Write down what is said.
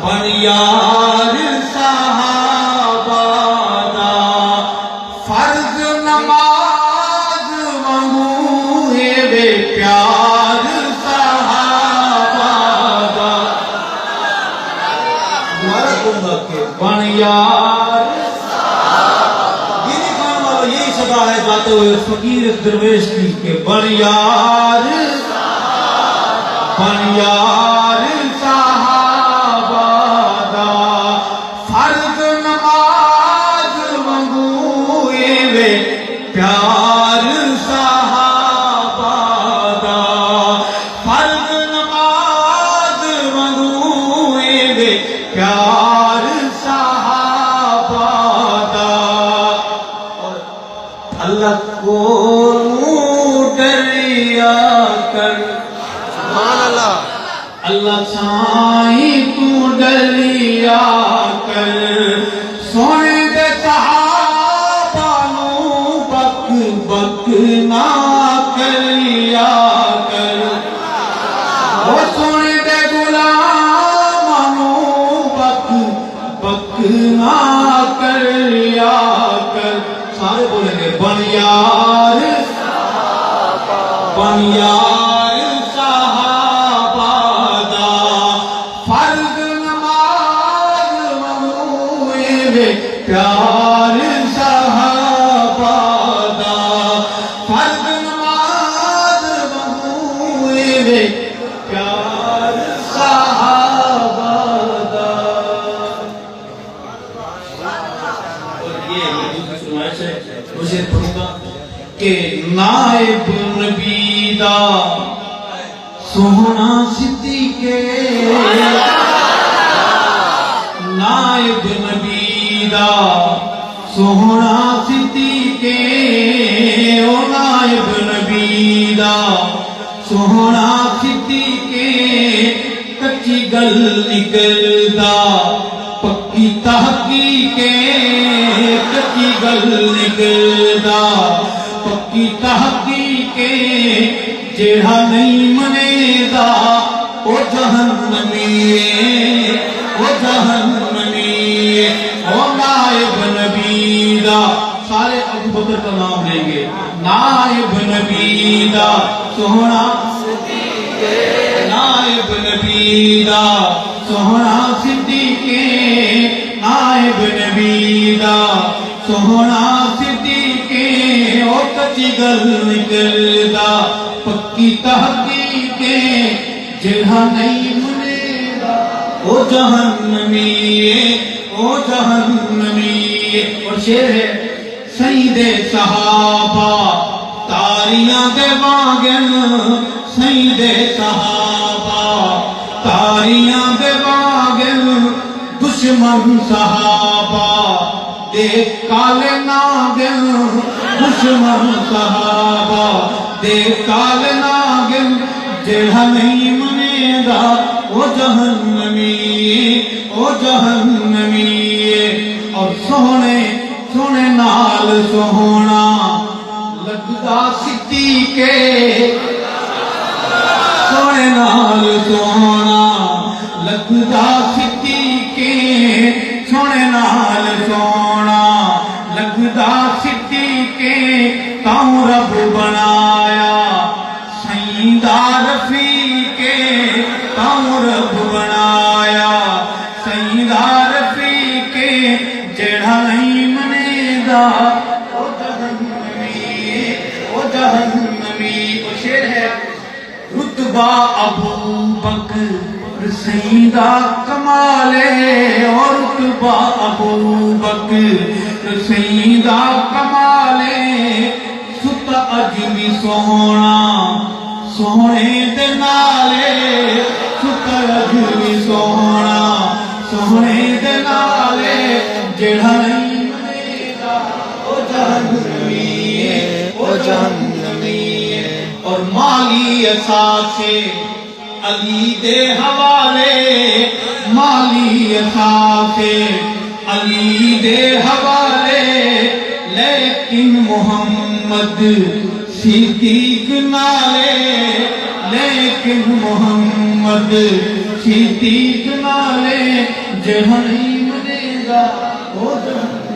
بن یار صحابہ دا فرض نماز وانگو ہے وے پیار صحابہ دا دوبارہ کہوں گا کہ بن یار یہی صدا ہے جاتے ہوئے فقیر اس درویش کی کہ بن یار صحابہ دا فرض نماز وانگوئے وے پیار صحابہ دا فرض نماز وانگوئے وے پیار صحابہ دا اللہ کو ڈریا کر سبحان اللہ اللہ سائیں تو ڈریا کر سونے دے صحابہ نو بک بک نہ کریا کر وہ سونے دے غلام نو بک بک نہ کریا کر سارے بولیں گے بن یار صحابہ دا فرض نماز وانگوئے وے پیار صحابہ دا فرض نماز وانگوئے وے پیار صحابہ دا اور یہ دوسری فرمائش ہے مجھے پڑھوں گا کہ نائب نبی دا سوہنا صدیقے نائب نبی دا سوہنا صدیقے او نائب نبی دا سوہنا صدیقے کچی گل نکلدا پکی تحقیقے کچی گل نکلدا پکی تحقیقے جیڑا نہیں منے دا او جہنمی او جہنمی او نائب نبی دا سارے ابو بکر کا نام لیں گے نائب نبی دا سوہنا صدیقے نائب نبی دا سوہنا صدیقے نائب نبی دا سوہنا صدیقے او کچی گل نکلدا پکی تحقیقے جہاں نہیں منے دا او جہنمی او جہنمی اور شعر ہے سید صحابہ تاریاں دے واگن سید صحابہ تاریاں دے واگن دشمن صحابہ دے کالے ناگن دشمن صحابہ دے کالے ناگن جڑا نہیں منے دا او جہنمی او جہنمی اور سونے سونے نال سوہنا لگدا صدیقے سونے نال سوہنا لگدا صدیقے سونے نال سونا لگدا صدیقے تاں رب بنایا سیدہ رفیقے تاں رب بنایا سیدہ رفیقے جڑا نہیں منے دا او جہنمی او شعر ہے رتبہ ابو بکر سیدہ کمالے اور رتبہ ابو بکر سیدہ کمالے ست اجمی سونا سونے دے نالے ست اجمی سونا سونے دے نالے جڑا نہیں منے دا او جہنمی اور مالی اثاثے علی دے حوالے مالی اثاثے علی دے حوالے لیکن محمد صدیق نالے لیکن محمد کھیتی کنالے جہانی منے گا او جہانی